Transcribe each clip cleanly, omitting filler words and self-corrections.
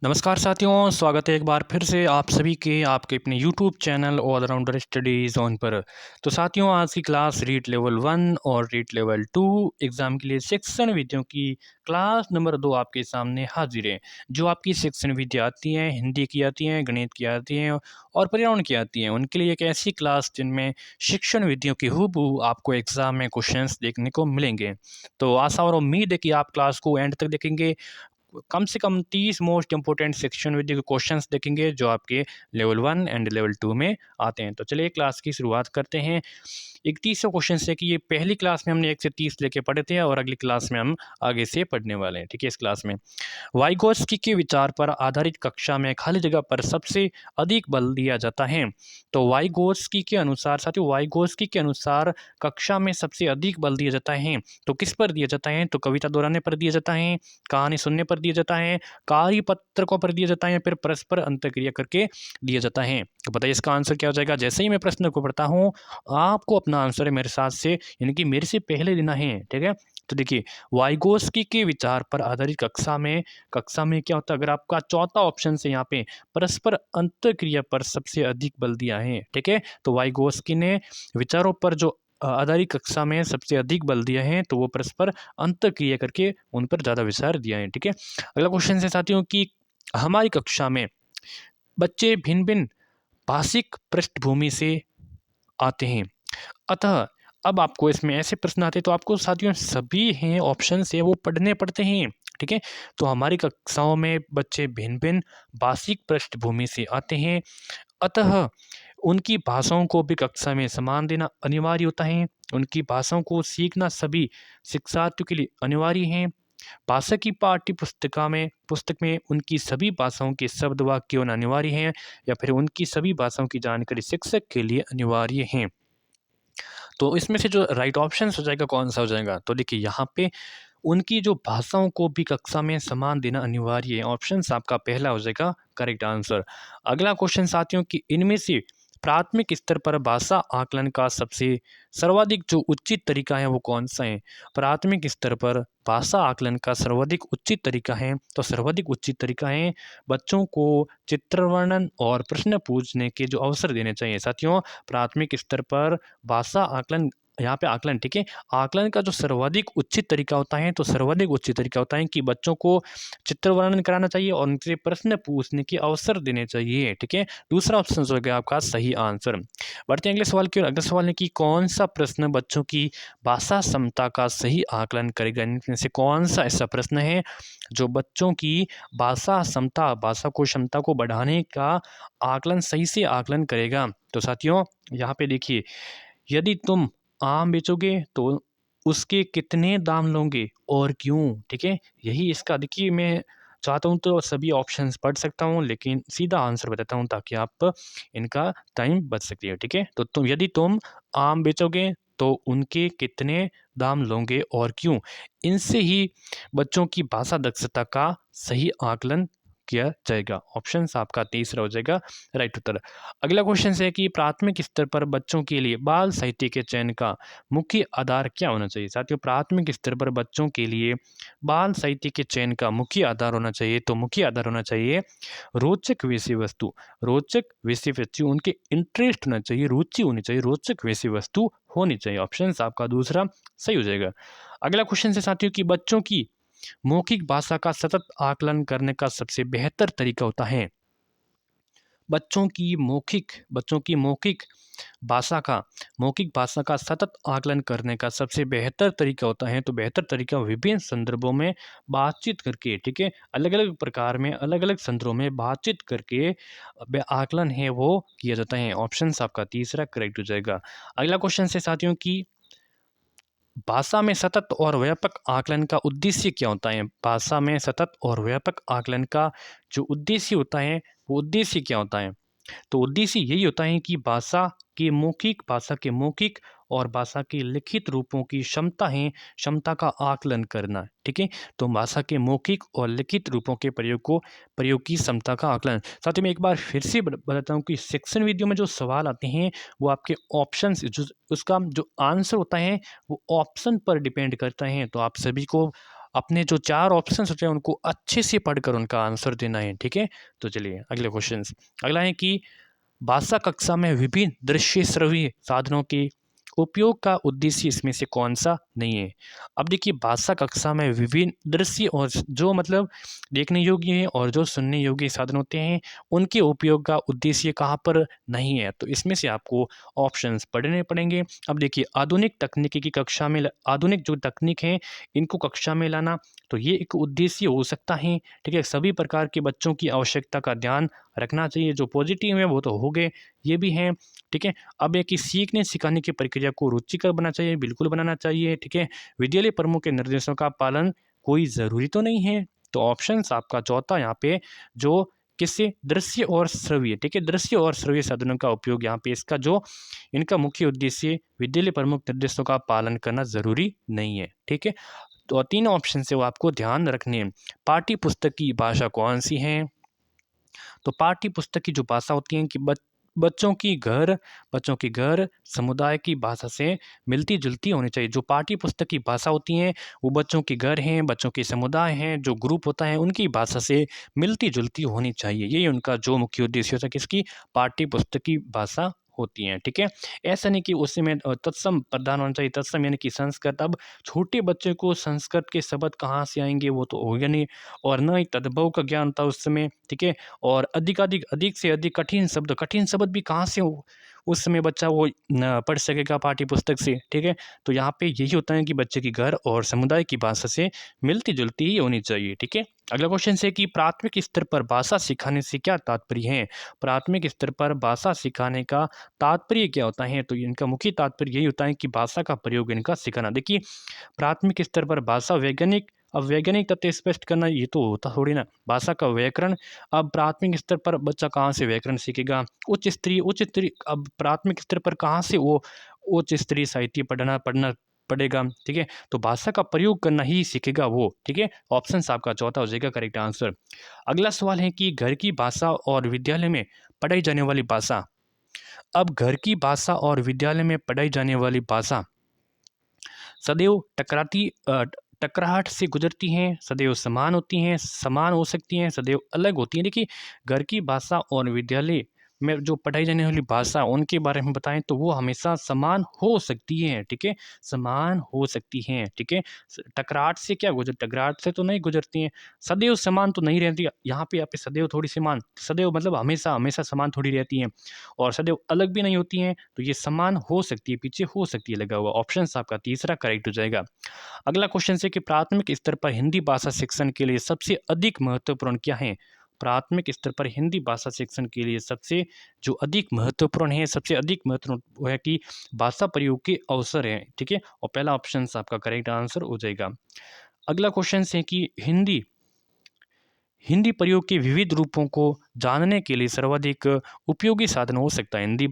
नमस्कार साथियों, स्वागत है एक बार फिर से आप सभी के आपके अपने YouTube channel allrounder study zone पर। तो साथियों, आज की क्लास रीट लेवल 1 और रीट लेवल 2 एग्ज़ाम के लिए सेक्शन विधियों की क्लास नंबर 2 आपके सामने हाजिर है। जो आपकी सेक्शन विधियाँ आती हैं, हिंदी की आती हैं, गणित की आती हैं और पर्यावरण की आती हैं, उनके लिए एक ऐसी क्लास जिनमें शिक्षण विधियों की हूबहू आपको एग्ज़ाम में क्वेश्चंस देखने को मिलेंगे। तो आशा और उम्मीद है कि आप क्लास को एंड तक देखेंगे। कम से कम 30 मोस्ट इंपोर्टेंट सेक्शन विद के क्वेश्चंस देखेंगे जो आपके लेवल 1 एंड लेवल 2 में आते हैं। तो चलिए क्लास की शुरुआत करते हैं। 3100 क्वेश्चन है कि ये पहली क्लास में हमने 1 से 30 लेके पढ़े थे और अगली क्लास में हम आगे से पढ़ने वाले हैं। ठीक है, इस क्लास में वाइगोत्स्की के विचार पर आधारित कक्षा में खाली जगह पर सबसे अधिक बल दिया जाता है। तो वाइगोत्स्की के अनुसार साथियों, वाइगोत्स्की के अनुसार कक्षा में सबसे अधिक बल दिया जाता है तो किस पर दिया जाता है? तो कविता दोहराने पर दिया जाता है, कहानी सुनने पर दिया जाता है, कार्यपत्रकों पर दिया जाता है, फिर परस्पर अंतःक्रिया करके दिया जाता है। तो बताइए इसका आंसर क्या हो जाएगा? जैसे ही मैं प्रश्न को पढ़ता हूँ, आपको अपना आंसर मेरे साथ से यानी कि मेरे से पहले देना है। ठीक है, तो देखिए वाइगोत्स्की के विचार पर आधारित कक्षा में क्या होता है? अगर आपका चौथा ऑप्शन से यहाँ पे परस्पर अंतःक्रिया पर सबसे अधिक बल दिया है। ठीक है, तो वाइगोत्स्की ने विचारों पर जो आधारित कक्षा में सबसे अधिक बल दिया है तो वो परस्पर अंतःक्रिया करके उन पर ज़्यादा विचार दिया है। ठीक है, अगला क्वेश्चन है साथियों कि हमारी कक्षा में बच्चे भिन्न भिन्न भाषिक पृष्ठभूमि से आते हैं, अतः अब आपको इसमें ऐसे प्रश्न आते हैं तो आपको साथियों सभी हैं ऑप्शन है वो पढ़ने पड़ते हैं। ठीक है, तो हमारी कक्षाओं में बच्चे भिन्न भिन्न भाषिक पृष्ठभूमि से आते हैं, अतः उनकी भाषाओं को भी कक्षा में समान देना अनिवार्य होता है। उनकी भाषाओं को सीखना सभी शिक्षार्थियों के लिए अनिवार्य है। भाषा की पाठ्य पुस्तक में उनकी सभी भाषाओं के शब्द वाक्य होना अनिवार्य हैं या फिर उनकी सभी भाषाओं की जानकारी शिक्षक के लिए अनिवार्य है। तो इसमें से जो राइट ऑप्शन हो जाएगा कौन सा हो जाएगा? तो देखिए यहाँ पे उनकी जो भाषाओं को भी कक्षा में समान देना अनिवार्य है। ऑप्शन आपका पहला हो जाएगा करेक्ट आंसर। अगला क्वेश्चन साथियों कि इनमें से प्राथमिक स्तर पर भाषा आकलन का सबसे सर्वाधिक जो उचित तरीका है वो कौन सा है? प्राथमिक स्तर पर भाषा आकलन का सर्वाधिक उचित तरीका है तो सर्वाधिक उचित तरीका है बच्चों को चित्र वर्णन और प्रश्न पूछने के जो अवसर देने चाहिए। साथियों, प्राथमिक स्तर पर भाषा आकलन यहाँ पे आकलन, ठीक है, आकलन का जो सर्वाधिक उचित तरीका होता है तो सर्वाधिक उचित तरीका होता है कि बच्चों को चित्र वर्णन कराना चाहिए और उनसे प्रश्न पूछने के अवसर देने चाहिए। ठीक है, दूसरा ऑप्शन हो गया आपका सही आंसर। बढ़ते हैं अगले सवाल की ओर। अगला सवाल है कि कौन सा प्रश्न बच्चों की भाषा क्षमता का सही आकलन करेगा? इनमें से कौन सा ऐसा प्रश्न है जो बच्चों की भाषा को क्षमता को बढ़ाने का आकलन सही से आकलन करेगा? तो साथियों यहाँ पे देखिए, यदि तुम आम बेचोगे तो उसके कितने दाम लोगे और क्यों? ठीक है, यही इसका देखिए मैं चाहता हूँ तो सभी ऑप्शंस पढ़ सकता हूँ लेकिन सीधा आंसर बताता हूँ ताकि आप इनका टाइम बच सकती है। ठीक है, तो यदि तुम आम बेचोगे तो उनके कितने दाम लोगे और क्यों? इनसे ही बच्चों की भाषा दक्षता का सही आकलन किया जाएगा। ऑप्शन आपका तीसरा हो जाएगा राइट उत्तर। अगला क्वेश्चन है कि प्राथमिक स्तर पर बच्चों के लिए बाल साहित्य के चयन का मुख्य आधार क्या होना चाहिए? साथियों, प्राथमिक स्तर पर बच्चों के लिए बाल साहित्य के चयन का मुख्य आधार होना चाहिए तो मुख्य आधार होना चाहिए रोचक विषय वस्तु। रोचक विषय वस्तु उनके इंटरेस्ट होना चाहिए, रुचि होनी चाहिए, रोचक विषय वस्तु होनी चाहिए। ऑप्शन आपका दूसरा सही हो जाएगा। अगला क्वेश्चन है साथियों कि बच्चों की मौखिक भाषा का सतत आकलन करने का सबसे बेहतर तरीका होता है। बच्चों की मौखिक भाषा का सतत आकलन करने का सबसे बेहतर तरीका होता है तो बेहतर तरीका विभिन्न संदर्भों में बातचीत करके, ठीक है, अलग अलग प्रकार में अलग अलग संदर्भों में बातचीत करके आकलन है वो किया जाता है। ऑप्शन आपका तीसरा करेक्ट हो जाएगा। अगला क्वेश्चन है साथियों की भाषा में सतत और व्यापक आकलन का उद्देश्य क्या होता है? भाषा में सतत और व्यापक आकलन का जो उद्देश्य होता है वो उद्देश्य क्या होता है? तो उद्देश्य यही होता है कि भाषा के मौखिक और भाषा के लिखित रूपों की क्षमता का आकलन करना। ठीक है, तो भाषा के मौखिक और लिखित रूपों के प्रयोग की क्षमता का आकलन। साथ ही मैं एक बार फिर से बताता हूँ कि सेक्शन वीडियो में जो सवाल आते हैं वो आपके ऑप्शन उसका जो आंसर होता है वो ऑप्शन पर डिपेंड करता है। तो आप सभी को अपने जो 4 ऑप्शंस होते हैं उनको अच्छे से पढ़कर उनका आंसर देना है, ठीक है। तो चलिए अगले क्वेश्चन। अगला है कि भाषा कक्षा में विभिन्न दृश्य श्रव्य साधनों के उपयोग का उद्देश्य इसमें से कौन सा नहीं है। अब देखिए भाषा कक्षा में विभिन्न दृश्य और जो मतलब देखने योग्य है और जो सुनने योग्य साधन होते हैं उनके उपयोग का उद्देश्य कहाँ पर नहीं है, तो इसमें से आपको ऑप्शंस पढ़ने पड़ेंगे। अब देखिए आधुनिक तकनीकी की कक्षा में आधुनिक जो तकनीक है इनको कक्षा में लाना, तो ये एक उद्देश्य हो सकता है, ठीक है। सभी प्रकार के बच्चों की आवश्यकता का ध्यान रखना चाहिए, जो पॉजिटिव है वो तो हो गए, ये भी हैं, ठीक है। अब है कि सीखने सिखाने की प्रक्रिया को रुचिकर बनाना चाहिए, बिल्कुल बनाना चाहिए, ठीक है। विद्यालय प्रमुख के निर्देशों का पालन कोई ज़रूरी तो नहीं है, तो ऑप्शंस आपका चौथा यहाँ पे जो किससे दृश्य और श्रव्य, ठीक है, दृश्य और श्रव्य साधनों का उपयोग यहाँ पे इसका जो इनका मुख्य उद्देश्य विद्यालय प्रमुख निर्देशों का पालन करना ज़रूरी नहीं है, ठीक है। तो तीन ऑप्शन से वो आपको ध्यान रखने हैं। पाठ्य पुस्तक की भाषा कौन सी है, तो पाठ्य पुस्तक की जो भाषा होती है कि बच्चों की घर समुदाय की भाषा से मिलती जुलती होनी चाहिए। जो पाठ्य पुस्तक की भाषा होती हैं वो बच्चों के घर हैं, बच्चों के समुदाय हैं, जो ग्रुप होता है उनकी भाषा से मिलती जुलती होनी चाहिए, यही उनका जो मुख्य उद्देश्य होता है किसकी, पाठ्य पुस्तक की भाषा होती हैं, ठीक है। ऐसा नहीं कि उसी में तत्सम प्रधान होना चाहिए, तत्सम यानी कि संस्कृत। अब छोटे बच्चे को संस्कृत के शब्द कहाँ से आएंगे वो तो होगा नहीं, और न ही तद्भव का ज्ञान था उस समय, ठीक है। और अधिक से अधिक कठिन शब्द भी कहाँ से हो उस समय बच्चा वो न पढ़ सकेगा पाठ्य पुस्तक से, ठीक है। तो यहाँ पे यही होता है कि बच्चे की घर और समुदाय की भाषा से मिलती जुलती ही होनी चाहिए, ठीक है। अगला क्वेश्चन है कि प्राथमिक स्तर पर भाषा सिखाने से क्या तात्पर्य है। प्राथमिक स्तर पर भाषा सिखाने का तात्पर्य क्या होता है, तो इनका मुख्य तात्पर्य यही होता है कि भाषा का प्रयोग इनका सिखाना। देखिए प्राथमिक स्तर पर भाषा वैज्ञानिक, अब वैज्ञानिक तथ्य स्पष्ट करना ये तो होता थोड़ी ना, भाषा का व्याकरण। अब प्राथमिक स्तर पर बच्चा कहाँ से व्याकरण सीखेगा, उच्च स्तरीय, अब प्राथमिक स्तर पर कहाँ से वो उच्च स्तरीय साहित्य पढ़ना पढ़ना पड़ेगा, ठीक है। तो भाषा का प्रयोग करना ही सीखेगा वो, ठीक है। ऑप्शन आपका चौथा हो जाएगा करेक्ट आंसर। अगला सवाल है कि घर की भाषा और विद्यालय में पढ़ाई जाने वाली भाषा। अब घर की भाषा और विद्यालय में पढ़ाई जाने वाली भाषा सदैव टकराहट से गुजरती हैं, सदैव समान होती हैं, समान हो सकती हैं, सदैव अलग होती हैं। देखिए घर की भाषा और विद्यालय में जो पढ़ाई जाने वाली भाषा उनके बारे में बताएं तो वो हमेशा समान हो सकती हैं, ठीक है, समान हो सकती हैं, ठीक है। टकराहट से क्या गुजर, टकराहट से तो नहीं गुजरती हैं। सदैव समान तो नहीं रहती, यहाँ पे सदैव थोड़ी समान, सदैव मतलब हमेशा हमेशा समान थोड़ी रहती हैं, और सदैव अलग भी नहीं होती हैं, तो ये समान हो सकती है, पीछे हो सकती है लगा हुआ, ऑप्शन आपका तीसरा करेक्ट हो जाएगा। अगला क्वेश्चन है कि प्राथमिक स्तर पर हिंदी भाषा शिक्षण के लिए सबसे अधिक महत्वपूर्ण क्या है। प्राथमिक स्तर पर हिंदी भाषा शिक्षण के लिए सबसे जो अधिक महत्वपूर्ण है, सबसे अधिक महत्वपूर्ण वो है कि भाषा प्रयोग के अवसर है, ठीक है। और पहला ऑप्शन आपका करेक्ट आंसर हो जाएगा। अगला क्वेश्चन है कि हिंदी हिंदी प्रयोग के विविध रूपों को जानने के लिए सर्वाधिक उपयोगी साधन हो सकता है। हिंदी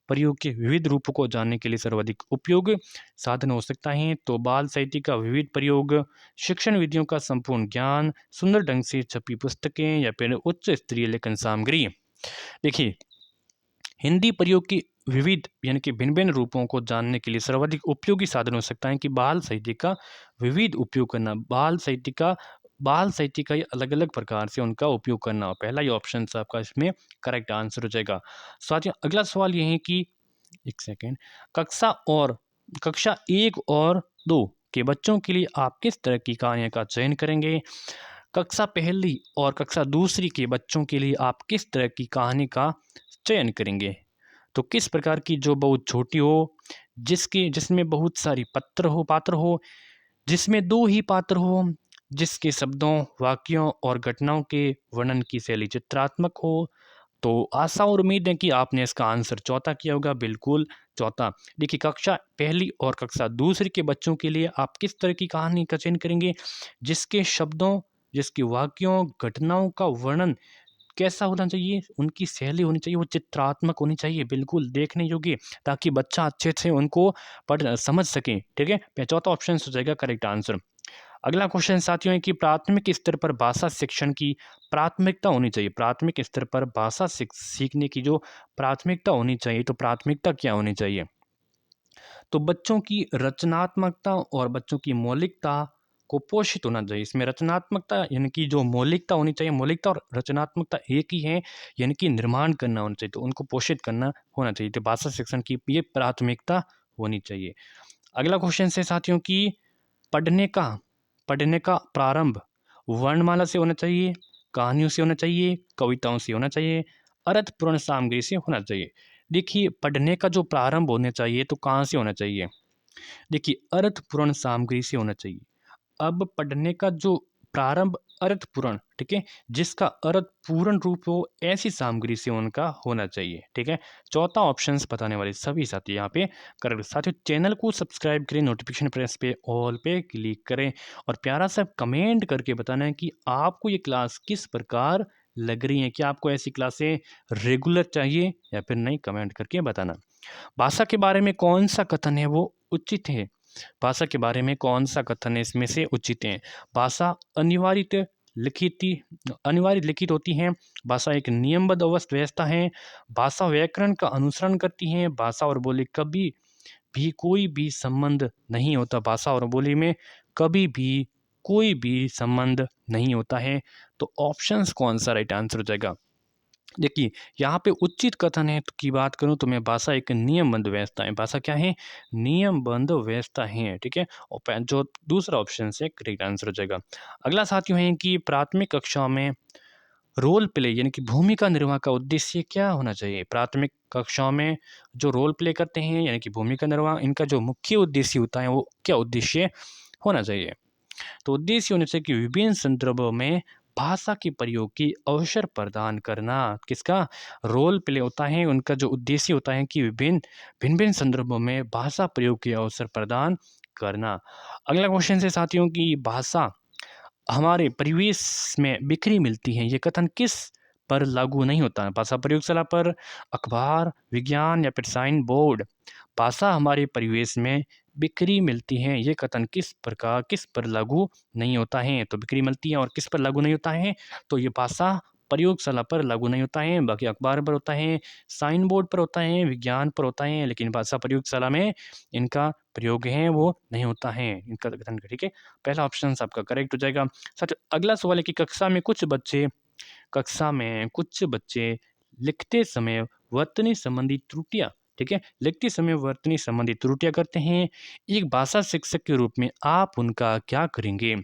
प्रयोग के विविध रूपों को जानने के लिए सर्वाधिक उपयोग साधन हो सकता है, तो बाल साहित्य का विविध प्रयोग, शिक्षण विधियों का संपूर्ण ज्ञान, सुंदर ढंग से छपी पुस्तकें, या फिर उच्च स्तरीय लेखन सामग्री। देखिए हिंदी प्रयोग की विविध यानी कि भिन्न भिन्न रूपों को जानने के लिए सर्वाधिक उपयोगी साधन हो सकता है कि बाल साहित्य का विविध उपयोग करना, बाल साहित्य का ये अलग अलग प्रकार से उनका उपयोग करना, पहला ये ऑप्शन आपका इसमें करेक्ट आंसर हो जाएगा। साथियों अगला सवाल ये है कि एक सेकेंड, कक्षा 1 और 2 के बच्चों के लिए आप किस तरह की कहानियों का चयन करेंगे। कक्षा पहली और कक्षा दूसरी के बच्चों के लिए आप किस तरह की कहानी का चयन करेंगे, तो किस प्रकार की जो बहुत छोटी हो, जिसमें बहुत सारी पात्र हो, जिसमें दो ही पात्र हो, जिसके शब्दों वाक्यों और घटनाओं के वर्णन की शैली चित्रात्मक हो। तो आशा और उम्मीद है कि आपने इसका आंसर चौथा किया होगा, बिल्कुल चौथा। देखिए कक्षा पहली और कक्षा दूसरी के बच्चों के लिए आप किस तरह की कहानी का चयन करेंगे, जिसके शब्दों, जिसके वाक्यों घटनाओं का वर्णन कैसा होना चाहिए, उनकी शैली होनी चाहिए वो चित्रात्मक होनी चाहिए, बिल्कुल देखने योग्य, ताकि बच्चा अच्छे से उनको पढ़ समझ सके, ठीक है। चौथा ऑप्शन हो जाएगा करेक्ट आंसर। अगला क्वेश्चन साथियों है कि प्राथमिक स्तर पर भाषा शिक्षण की प्राथमिकता होनी चाहिए। प्राथमिक स्तर पर भाषा सीखने की जो प्राथमिकता होनी चाहिए, तो प्राथमिकता क्या होनी चाहिए, तो बच्चों की रचनात्मकता और बच्चों की मौलिकता को पोषित होना चाहिए। इसमें रचनात्मकता यानी कि जो मौलिकता होनी चाहिए, मौलिकता और रचनात्मकता एक ही है, यानी कि निर्माण करना होना चाहिए, तो उनको पोषित करना होना चाहिए। तो भाषा शिक्षण की ये प्राथमिकता होनी चाहिए। अगला क्वेश्चन है साथियों कि पढ़ने का पढ़ने का प्रारंभ वर्णमाला से होना चाहिए, कहानियों से होना चाहिए, कविताओं से होना चाहिए, अर्थपूर्ण सामग्री से होना चाहिए। देखिए, पढ़ने का जो प्रारंभ होना चाहिए तो कहाँ से होना चाहिए? देखिए, अर्थपूर्ण सामग्री से होना चाहिए। अब पढ़ने का जो प्रारंभ अर्थपूर्ण, ठीक है, जिसका अर्थ पूर्ण रूप हो, ऐसी सामग्री से उनका होना चाहिए। ठीक है, चौथा ऑप्शंस बताने वाले सभी साथी यहाँ पे करेक्ट। साथियों, चैनल को सब्सक्राइब करें, नोटिफिकेशन प्रेस पे ऑल पे क्लिक करें और प्यारा सा कमेंट करके बताना है कि आपको ये क्लास किस प्रकार लग रही है, क्या आपको ऐसी क्लासें रेगुलर चाहिए या फिर नहीं, कमेंट करके बताना। भाषा के बारे में कौन सा कथन है वो उचित है? भाषा के बारे में कौन सा कथन है इसमें से उचित है? भाषा अनिवार्य लिखित होती है। भाषा एक नियमबद्ध अवस्थ व्यवस्था है। भाषा व्याकरण का अनुसरण करती है। भाषा और बोली कभी भी कोई भी संबंध नहीं होता। भाषा और बोली में कभी भी कोई भी संबंध नहीं होता है। तो ऑप्शंस कौन सा राइट आंसर हो जाएगा? देखिए, यहाँ पे उचित कथन है की बात करूँ तो मैं भाषा एक नियमबद्ध व्यवस्था है। भाषा क्या है? नियमबद्ध व्यवस्था है। ठीक है, और जो दूसरा ऑप्शन से करेक्ट आंसर हो जाएगा। अगला साथियों है कि प्राथमिक कक्षाओं में रोल प्ले यानी कि भूमिका निर्वाह का उद्देश्य क्या होना चाहिए? प्राथमिक कक्षाओं में जो रोल प्ले करते हैं यानी कि भूमिका निर्वाह, इनका जो मुख्य उद्देश्य होता है वो क्या उद्देश्य होना चाहिए? तो उद्देश्य होने से कि विभिन्न संदर्भों में भाषा के प्रयोग की अवसर प्रदान करना। किसका रोल प्ले होता है? उनका जो उद्देश्य होता है कि भिन्न भिन्न संदर्भों में भाषा प्रयोग के अवसर प्रदान करना। अगला क्वेश्चन है साथियों की भाषा हमारे परिवेश में बिखरी मिलती है, ये कथन किस पर लागू नहीं होता है? भाषा प्रयोगशाला पर, अखबार, विज्ञान या फिर साइन बोर्ड। भाषा हमारे परिवेश में बिखरी मिलती है, ये कथन किस पर लागू नहीं होता है? तो बिखरी मिलती है और किस पर लागू नहीं होता है? तो ये भाषा प्रयोगशाला पर लागू नहीं होता है, बाकी अखबार पर होता है, साइन बोर्ड पर होता है, विज्ञान पर होता है, लेकिन भाषा प्रयोगशाला में इनका प्रयोग है वो नहीं होता है, इनका कथन। ठीक है, पहला ऑप्शन आपका करेक्ट हो जाएगा। सच अगला सवाल है कि कक्षा में कुछ बच्चे लिखते समय वर्तनी संबंधी त्रुटियां, ठीक है, लिखते समय वर्तनी संबंधी त्रुटियां करते हैं। एक भाषा शिक्षक के रूप में आप उनका क्या करेंगे?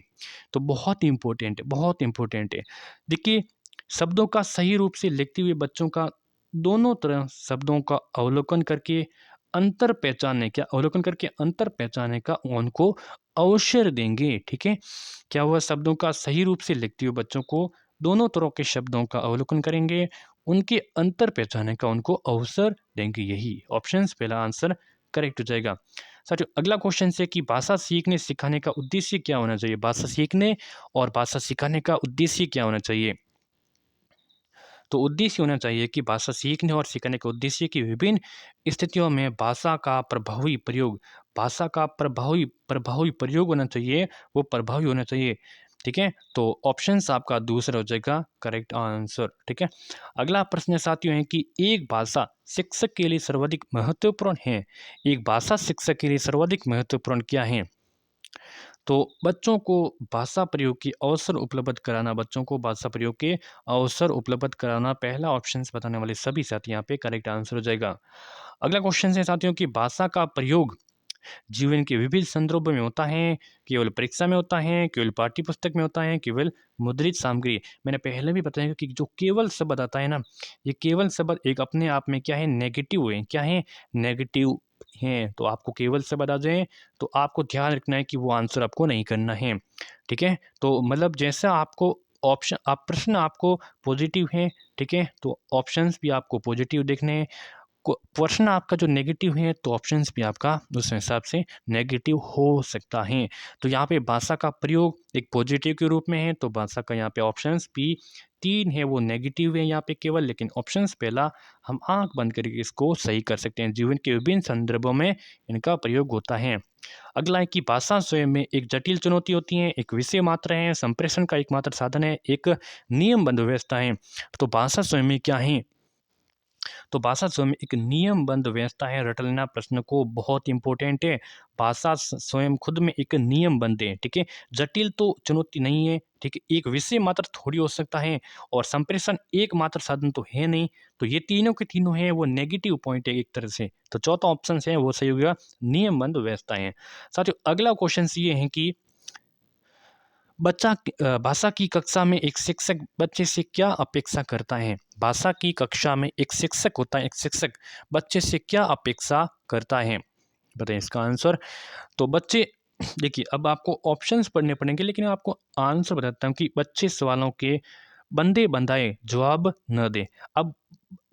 तो बहुत इंपॉर्टेंट है, बहुत इंपॉर्टेंट है। देखिए, शब्दों का सही रूप से लिखते हुए बच्चों का दोनों तरह शब्दों का अवलोकन करके अंतर पहचानने का उनको अवसर देंगे। ठीक है, क्या वह शब्दों का सही रूप से लिखते हुए बच्चों को दोनों तरह के शब्दों का अवलोकन करेंगे, उनके अंतर पहचानने का उनको अवसर देंगे। यही ऑप्शन पहला आंसर करेक्ट हो जाएगा। साथियों, अगला क्वेश्चन है कि भाषा सीखने सिखाने का उद्देश्य क्या होना चाहिए? भाषा सीखने और भाषा सिखाने का उद्देश्य क्या होना चाहिए? तो उद्देश्य होना चाहिए कि भाषा सीखने और सिखाने का उद्देश्य की विभिन्न स्थितियों में भाषा का प्रभावी प्रयोग होना चाहिए, वो प्रभावी होना चाहिए। ठीक है, तो ऑप्शंस आपका दूसरा हो जाएगा करेक्ट आंसर। ठीक है, अगला प्रश्न साथियों है कि एक भाषा शिक्षक के लिए सर्वाधिक महत्वपूर्ण है। एक भाषा शिक्षक के लिए सर्वाधिक महत्वपूर्ण क्या है? तो बच्चों को भाषा प्रयोग के अवसर उपलब्ध कराना, पहला ऑप्शन बताने वाले सभी साथी यहाँ पे करेक्ट आंसर हो जाएगा। अगला क्वेश्चन है साथियों कि भाषा का प्रयोग जीवन के विभिन्न संदर्भों में होता है, केवल परीक्षा में होता है, केवल पाठ्य पुस्तक में होता है, केवल मुद्रित सामग्री। मैंने पहले भी बताया कि जो केवल शब्द आता है ना, ये केवल शब्द एक अपने आप में क्या है? नेगेटिव है। क्या है? नेगेटिव है। तो आपको केवल शब्द आ जाए तो आपको ध्यान रखना है कि वो आंसर आपको नहीं करना है। ठीक है, तो मतलब जैसा आपको प्रश्न आपको पॉजिटिव है, ठीक है, तो ऑप्शंस भी आपको पॉजिटिव देखने हैं। प्रश्न आपका जो नेगेटिव है तो ऑप्शंस भी आपका उस हिसाब से नेगेटिव हो सकता है। तो यहाँ पे भाषा का प्रयोग एक पॉजिटिव के रूप में है, तो भाषा का यहाँ पे ऑप्शंस भी 3 है वो नेगेटिव है यहाँ पे केवल, लेकिन ऑप्शंस पहला हम आंख बंद करके इसको सही कर सकते हैं। जीवन के विभिन्न संदर्भों में इनका प्रयोग होता है। अगला है कि भाषा स्वयं में एक जटिल चुनौती होती है, एक विषय मात्र है, संप्रेषण का एकमात्र साधन है, एक नियमबद्ध व्यवस्था है। तो भाषा स्वयं में क्या है? तो भाषा स्वयं एक नियमबद्ध व्यवस्था है। रट लेना प्रश्न को, बहुत इंपॉर्टेंट है। भाषा स्वयं खुद में एक नियमबद्ध है, ठीक है। जटिल तो चुनौती नहीं है, ठीक है। एक विषय मात्र थोड़ी हो सकता है, और संप्रेषण एकमात्र साधन तो है नहीं। तो ये तीनों के तीनों हैं वो नेगेटिव पॉइंट है एक तरह से। तो चौथा ऑप्शन है वो सही होगा, नियमबद्ध व्यवस्था है। साथियों अगला क्वेश्चन ये है कि भाषा की कक्षा में एक शिक्षक बच्चे से क्या अपेक्षा करता है। भाषा की कक्षा में एक शिक्षक होता है, एक शिक्षक बच्चे से क्या अपेक्षा करता है, बताइए इसका आंसर। तो बच्चे देखिए, अब आपको ऑप्शंस पढ़ने पड़ेंगे, लेकिन आपको आंसर बताता हूँ कि बच्चे सवालों के बंदे बंधाए जवाब न दे। अब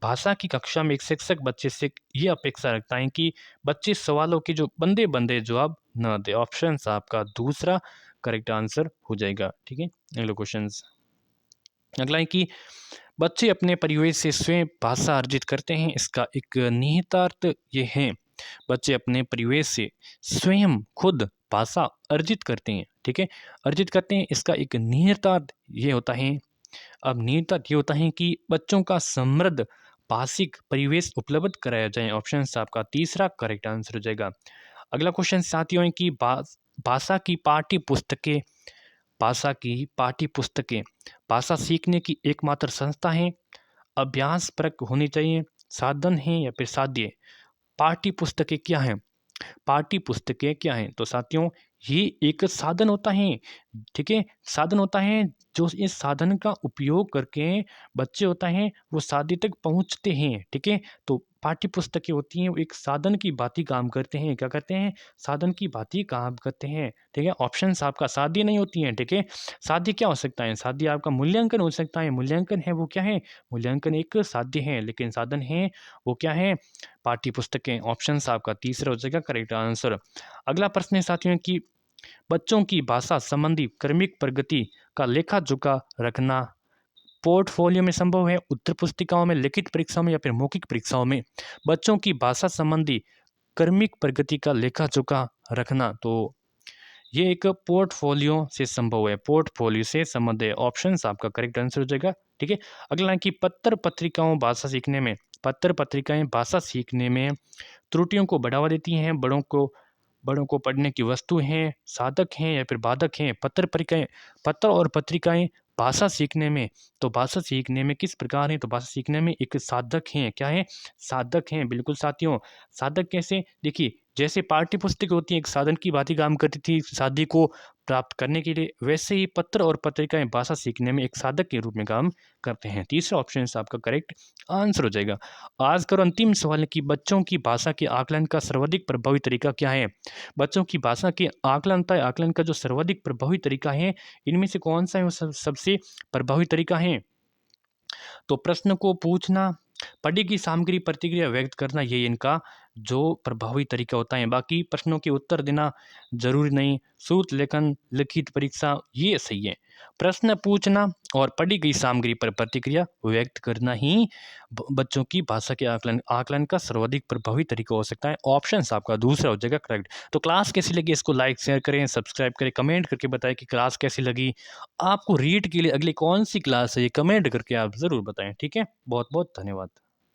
भाषा की कक्षा में एक शिक्षक बच्चे से ये अपेक्षा रखता है कि बच्चे सवालों के जो बंदे बंदे जवाब न दे। ऑप्शन आपका दूसरा करेक्ट आंसर हो जाएगा, ठीक है। अगला क्वेश्चन, अगला है कि बच्चे अपने परिवेश से स्वयं भाषा अर्जित करते हैं। इसका एक निहितार्थ ये है, बच्चे अपने परिवेश से स्वयं खुद भाषा अर्जित करते हैं, ठीक है, अर्जित करते हैं। इसका एक निहितार्थ ये होता है, अब निहितार्थ ये होता है कि बच्चों का समृद्ध भाषिक परिवेश उपलब्ध कराया जाए। ऑप्शन आपका तीसरा करेक्ट आंसर हो जाएगा। अगला क्वेश्चन साथियों है कि भाषा की पाठ्य पुस्तकें, भाषा की पाठ्य पुस्तकें भाषा सीखने की एकमात्र संस्था है, अभ्यासपरक होनी चाहिए, साधन है या फिर साध्य। पाठ्य पुस्तकें क्या हैं, पाठ्य पुस्तकें क्या हैं, तो साथियों ये एक साधन होता है, ठीक है, साधन होता है। जो इस साधन का उपयोग करके बच्चे होता है वो साध्य तक पहुंचते हैं, ठीक है। तो पाठ्य पुस्तकें होती हैं वो एक साधन की भांति काम करते हैं, क्या करते हैं, साधन की भांति काम करते हैं, ठीक है। ऑप्शन आपका साध्य नहीं होती हैं, ठीक है। साध्य क्या हो सकता है, साध्य आपका मूल्यांकन हो सकता है, मूल्यांकन है वो क्या है, मूल्यांकन एक साध्य है, लेकिन साधन है वो क्या है, पाठ्य पुस्तकें। ऑप्शन आपका तीसरा हो जाएगा करेक्ट आंसर। अगला प्रश्न है साथियों कि बच्चों की भाषा संबंधी क्रमिक प्रगति का लेखा जोखा रखना पोर्टफोलियो में संभव है, उत्तर पुस्तिकाओं में, लिखित परीक्षाओं में या फिर मौखिक परीक्षाओं में। बच्चों की भाषा संबंधी क्रमिक प्रगति का लेखा जोखा रखना, तो ये एक पोर्टफोलियो से संभव है, पोर्टफोलियो से संबंध है। ऑप्शन आपका करेक्ट आंसर हो जाएगा, ठीक है। अगला है कि पत्र पत्रिकाओं भाषा सीखने में, पत्र पत्रिकाएं भाषा सीखने में त्रुटियों को बढ़ावा देती हैं, बड़ों को पढ़ने की वस्तु हैं, साधक हैं या फिर बाधक हैं। पत्र और पत्रिकाएं भाषा सीखने में, तो भाषा सीखने में किस प्रकार है, तो भाषा सीखने में एक साधक हैं, क्या है, साधक हैं, बिल्कुल साथियों। साधक कैसे, देखिए जैसे पाठ्य पुस्तक होती है एक साधन की भांति काम करती थी साध्य को प्राप्त करने के लिए, वैसे ही पत्र और पत्रिकाएं भाषा सीखने में एक साधक के रूप में काम करते हैं। तीसरा ऑप्शन आपका करेक्ट आंसर हो जाएगा। आज का अंतिम सवाल है कि बच्चों की भाषा के आकलन का सर्वाधिक प्रभावी तरीका क्या है। बच्चों की भाषा के आकलन का जो सर्वाधिक प्रभावी तरीका है, इनमें से कौन सा है वो सबसे प्रभावी तरीका है। तो प्रश्न को पूछना, पढ़ी की सामग्री प्रतिक्रिया व्यक्त करना, ये इनका जो प्रभावी तरीका होता है। बाकी प्रश्नों के उत्तर देना जरूरी नहीं, सूत्र लेखन, लिखित परीक्षा, ये सही है। प्रश्न पूछना और पढ़ी गई सामग्री पर प्रतिक्रिया व्यक्त करना ही बच्चों की भाषा के आकलन का सर्वाधिक प्रभावी तरीका हो सकता है। ऑप्शन आपका दूसरा हो जाएगा करेक्ट। तो क्लास कैसी लगी इसको लाइक शेयर करें, सब्सक्राइब करें, कमेंट करके बताएं कि क्लास कैसी लगी। आपको रीड के लिए अगली कौन सी क्लास है ये कमेंट करके आप ज़रूर बताएं, ठीक है। बहुत बहुत धन्यवाद।